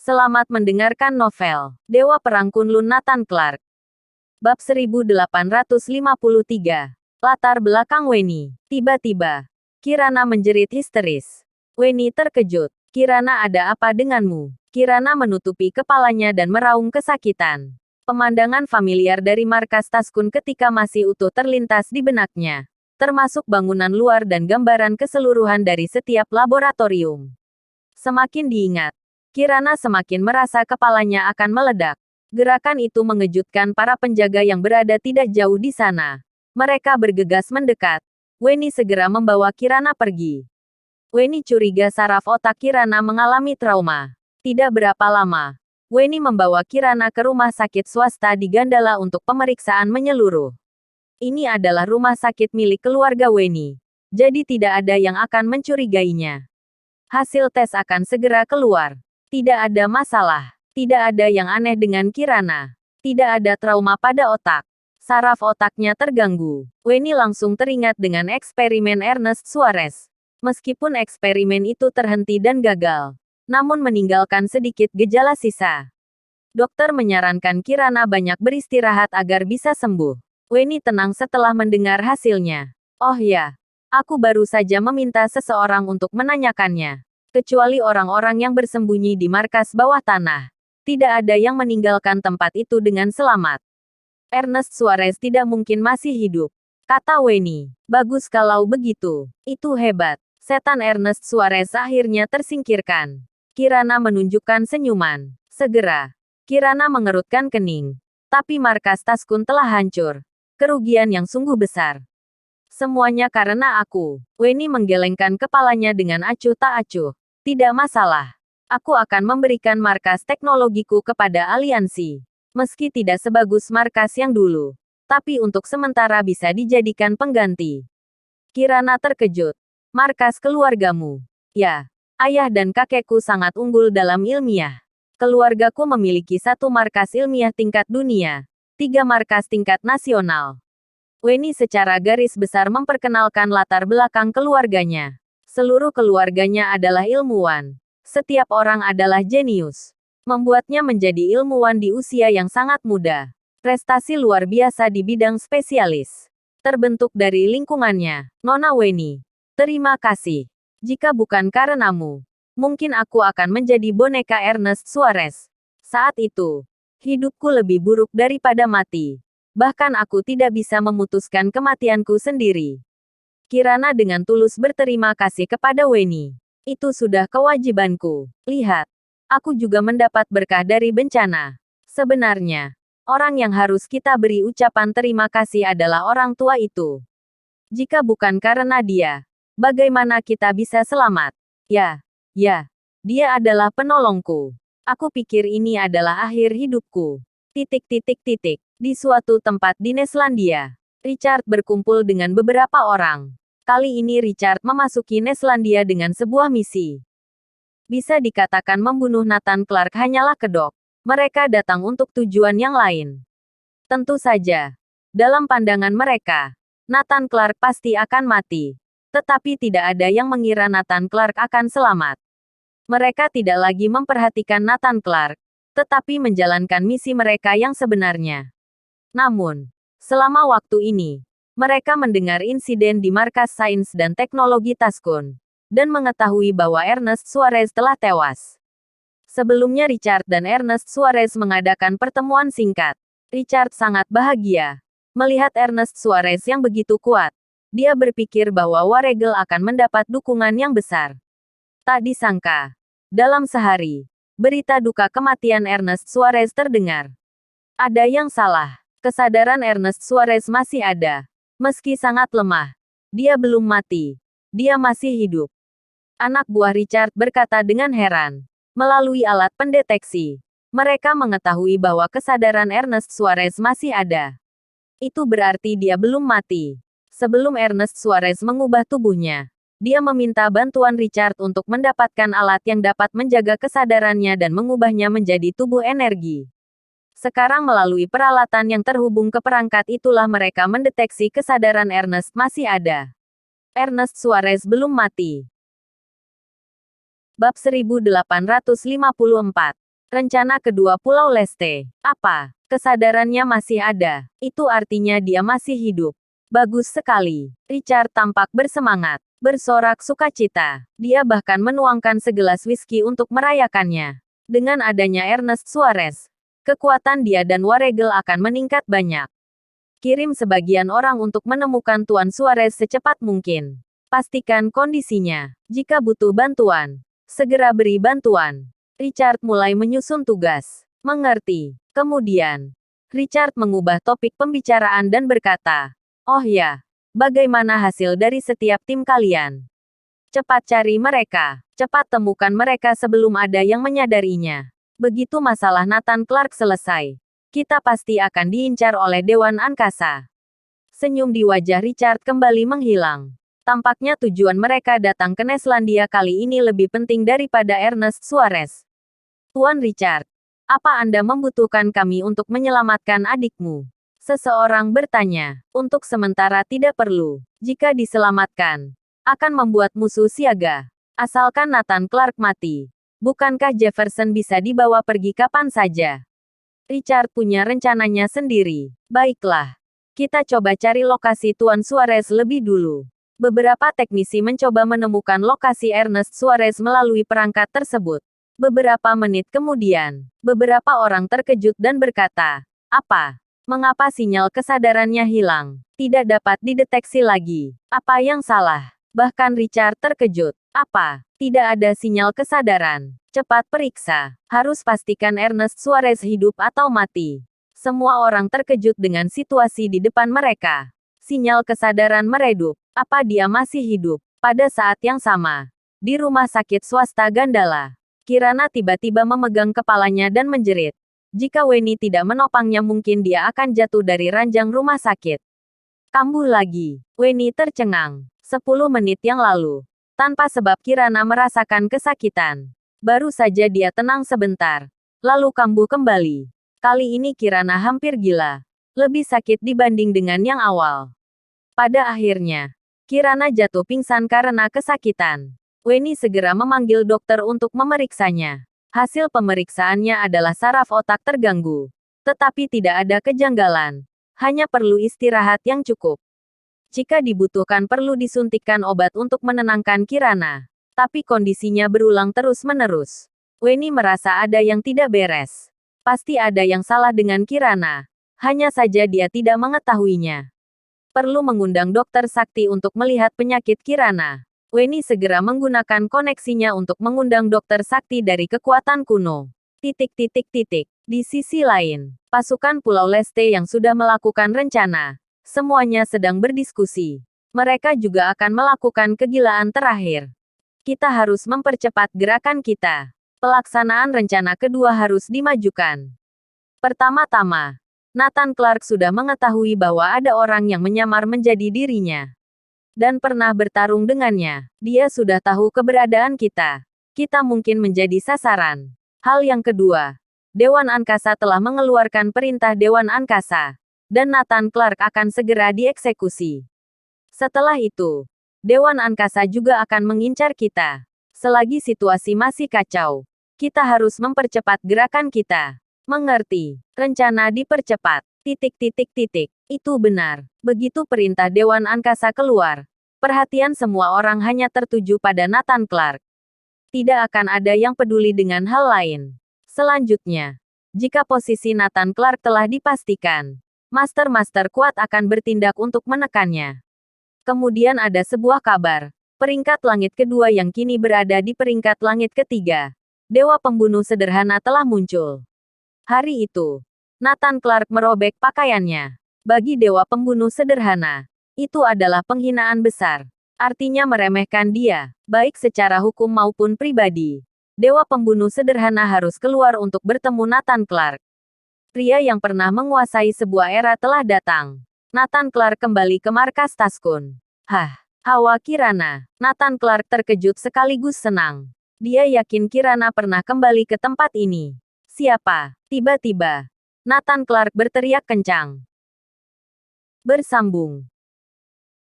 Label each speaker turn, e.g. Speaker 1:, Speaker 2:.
Speaker 1: Selamat mendengarkan novel Dewa Perang Kunlun Nathan Clark. Bab 1853. Latar belakang Weni. Tiba-tiba, Kirana menjerit histeris. Weni terkejut. Kirana, ada apa denganmu? Kirana menutupi kepalanya dan meraung kesakitan. Pemandangan familiar dari markas Taskun ketika masih utuh terlintas di benaknya. Termasuk bangunan luar dan gambaran keseluruhan dari setiap laboratorium. Semakin diingat, Kirana semakin merasa kepalanya akan meledak. Gerakan itu mengejutkan para penjaga yang berada tidak jauh di sana. Mereka bergegas mendekat. Weni segera membawa Kirana pergi. Weni curiga saraf otak Kirana mengalami trauma. Tidak berapa lama, Weni membawa Kirana ke rumah sakit swasta di Gandala untuk pemeriksaan menyeluruh. Ini adalah rumah sakit milik keluarga Weni. Jadi tidak ada yang akan mencurigainya. Hasil tes akan segera keluar. Tidak ada masalah. Tidak ada yang aneh dengan Kirana. Tidak ada trauma pada otak. Saraf otaknya terganggu. Weni langsung teringat dengan eksperimen Ernest Suarez. Meskipun eksperimen itu terhenti dan gagal, namun meninggalkan sedikit gejala sisa. Dokter menyarankan Kirana banyak beristirahat agar bisa sembuh. Weni tenang setelah mendengar hasilnya. Oh ya, aku baru saja meminta seseorang untuk menanyakannya. Kecuali orang-orang yang bersembunyi di markas bawah tanah. Tidak ada yang meninggalkan tempat itu dengan selamat. Ernest Suarez tidak mungkin masih hidup, kata Weni. Bagus kalau begitu. Itu hebat. Setan Ernest Suarez akhirnya tersingkirkan. Kirana menunjukkan senyuman. Segera, Kirana mengerutkan kening. Tapi markas Taskun telah hancur. Kerugian yang sungguh besar. Semuanya karena aku. Weni menggelengkan kepalanya dengan acuh tak acuh. Tidak masalah. Aku akan memberikan markas teknologiku kepada aliansi. Meski tidak sebagus markas yang dulu. Tapi untuk sementara bisa dijadikan pengganti. Kirana terkejut. Markas keluargamu. Ya, ayah dan kakekku sangat unggul dalam ilmiah. Keluargaku memiliki 1 markas ilmiah tingkat dunia. 3 markas tingkat nasional. Weni secara garis besar memperkenalkan latar belakang keluarganya. Seluruh keluarganya adalah ilmuwan. Setiap orang adalah jenius. Membuatnya menjadi ilmuwan di usia yang sangat muda. Prestasi luar biasa di bidang spesialis. Terbentuk dari lingkungannya. Nona Weni, terima kasih. Jika bukan karenamu, mungkin aku akan menjadi boneka Ernest Suarez. Saat itu, hidupku lebih buruk daripada mati. Bahkan aku tidak bisa memutuskan kematianku sendiri. Kirana dengan tulus berterima kasih kepada Weni. Itu sudah kewajibanku. Lihat, aku juga mendapat berkah dari bencana. Sebenarnya, orang yang harus kita beri ucapan terima kasih adalah orang tua itu. Jika bukan karena dia, bagaimana kita bisa selamat? Ya, dia adalah penolongku. Aku pikir ini adalah akhir hidupku. Di suatu tempat di Neslandia, Richard berkumpul dengan beberapa orang. Kali ini Richard memasuki Neslandia dengan sebuah misi. Bisa dikatakan membunuh Nathan Clark hanyalah kedok. Mereka datang untuk tujuan yang lain. Tentu saja, dalam pandangan mereka, Nathan Clark pasti akan mati. Tetapi tidak ada yang mengira Nathan Clark akan selamat. Mereka tidak lagi memperhatikan Nathan Clark, tetapi menjalankan misi mereka yang sebenarnya. Namun, selama waktu ini, mereka mendengar insiden di markas sains dan teknologi Taskun, dan mengetahui bahwa Ernest Suarez telah tewas. Sebelumnya Richard dan Ernest Suarez mengadakan pertemuan singkat. Richard sangat bahagia melihat Ernest Suarez yang begitu kuat. Dia berpikir bahwa Waregel akan mendapat dukungan yang besar. Tak disangka, dalam sehari, berita duka kematian Ernest Suarez terdengar. Ada yang salah. Kesadaran Ernest Suarez masih ada. Meski sangat lemah, dia belum mati. Dia masih hidup. Anak buah Richard berkata dengan heran. Melalui alat pendeteksi, mereka mengetahui bahwa kesadaran Ernest Suarez masih ada. Itu berarti dia belum mati. Sebelum Ernest Suarez mengubah tubuhnya, dia meminta bantuan Richard untuk mendapatkan alat yang dapat menjaga kesadarannya dan mengubahnya menjadi tubuh energi. Sekarang melalui peralatan yang terhubung ke perangkat itulah mereka mendeteksi kesadaran Ernest masih ada. Ernest Suarez belum mati. Bab 1854. Rencana kedua Pulau Leste. Apa? Kesadarannya masih ada. Itu artinya dia masih hidup. Bagus sekali. Richard tampak bersemangat. Bersorak sukacita. Dia bahkan menuangkan segelas whisky untuk merayakannya. Dengan adanya Ernest Suarez, kekuatan dia dan Waregel akan meningkat banyak. Kirim sebagian orang untuk menemukan Tuan Suarez secepat mungkin. Pastikan kondisinya. Jika butuh bantuan, segera beri bantuan. Richard mulai menyusun tugas. Mengerti. Kemudian, Richard mengubah topik pembicaraan dan berkata, "Oh ya, bagaimana hasil dari setiap tim kalian? Cepat cari mereka. Cepat temukan mereka sebelum ada yang menyadarinya. Begitu masalah Nathan Clark selesai, kita pasti akan diincar oleh Dewan Angkasa." Senyum di wajah Richard kembali menghilang. Tampaknya tujuan mereka datang ke Neslandia kali ini lebih penting daripada Ernest Suarez. "Tuan Richard, apa Anda membutuhkan kami untuk menyelamatkan adikmu?" Seseorang bertanya. "Untuk sementara tidak perlu. Jika diselamatkan, akan membuat musuh siaga. Asalkan Nathan Clark mati. Bukankah Jefferson bisa dibawa pergi kapan saja?" Richard punya rencananya sendiri. "Baiklah. Kita coba cari lokasi Tuan Suarez lebih dulu." Beberapa teknisi mencoba menemukan lokasi Ernest Suarez melalui perangkat tersebut. Beberapa menit kemudian, beberapa orang terkejut dan berkata, "Apa? Mengapa sinyal kesadarannya hilang? Tidak dapat dideteksi lagi. Apa yang salah?" Bahkan Richard terkejut. "Apa? Tidak ada sinyal kesadaran. Cepat periksa. Harus pastikan Ernest Suarez hidup atau mati." Semua orang terkejut dengan situasi di depan mereka. Sinyal kesadaran meredup. Apa dia masih hidup? Pada saat yang sama, di rumah sakit swasta Gandala, Kirana tiba-tiba memegang kepalanya dan menjerit. Jika Weni tidak menopangnya mungkin dia akan jatuh dari ranjang rumah sakit. Kambuh lagi. Weni tercengang. 10 menit yang lalu. Tanpa sebab Kirana merasakan kesakitan. Baru saja dia tenang sebentar. Lalu kambuh kembali. Kali ini Kirana hampir gila. Lebih sakit dibanding dengan yang awal. Pada akhirnya, Kirana jatuh pingsan karena kesakitan. Weni segera memanggil dokter untuk memeriksanya. Hasil pemeriksaannya adalah saraf otak terganggu. Tetapi tidak ada kejanggalan. Hanya perlu istirahat yang cukup. Jika dibutuhkan perlu disuntikkan obat untuk menenangkan Kirana. Tapi kondisinya berulang terus-menerus. Weni merasa ada yang tidak beres. Pasti ada yang salah dengan Kirana. Hanya saja dia tidak mengetahuinya. Perlu mengundang dokter sakti untuk melihat penyakit Kirana. Weni segera menggunakan koneksinya untuk mengundang dokter sakti dari kekuatan kuno. Di sisi lain, pasukan Pulau Leste yang sudah melakukan rencana. Semuanya sedang berdiskusi. Mereka juga akan melakukan kegilaan terakhir. Kita harus mempercepat gerakan kita. Pelaksanaan rencana kedua harus dimajukan. Pertama-tama, Nathan Clark sudah mengetahui bahwa ada orang yang menyamar menjadi dirinya. Dan pernah bertarung dengannya. Dia sudah tahu keberadaan kita. Kita mungkin menjadi sasaran. Hal yang kedua, Dewan Angkasa telah mengeluarkan perintah Dewan Angkasa. Dan Nathan Clark akan segera dieksekusi. Setelah itu, Dewan Angkasa juga akan mengincar kita. Selagi situasi masih kacau, kita harus mempercepat gerakan kita. Mengerti. Rencana dipercepat. Itu benar. Begitu perintah Dewan Angkasa keluar, perhatian semua orang hanya tertuju pada Nathan Clark. Tidak akan ada yang peduli dengan hal lain. Selanjutnya, jika posisi Nathan Clark telah dipastikan, master-master kuat akan bertindak untuk menekannya. Kemudian ada sebuah kabar. Peringkat langit kedua yang kini berada di peringkat langit ketiga. Dewa pembunuh sederhana telah muncul. Hari itu, Nathan Clark merobek pakaiannya. Bagi dewa pembunuh sederhana, itu adalah penghinaan besar. Artinya meremehkan dia, baik secara hukum maupun pribadi. Dewa pembunuh sederhana harus keluar untuk bertemu Nathan Clark. Pria yang pernah menguasai sebuah era telah datang. Nathan Clark kembali ke markas Taskun. Hawa Kirana. Nathan Clark terkejut sekaligus senang. Dia yakin Kirana pernah kembali ke tempat ini. Siapa? Tiba-tiba, Nathan Clark berteriak kencang. Bersambung.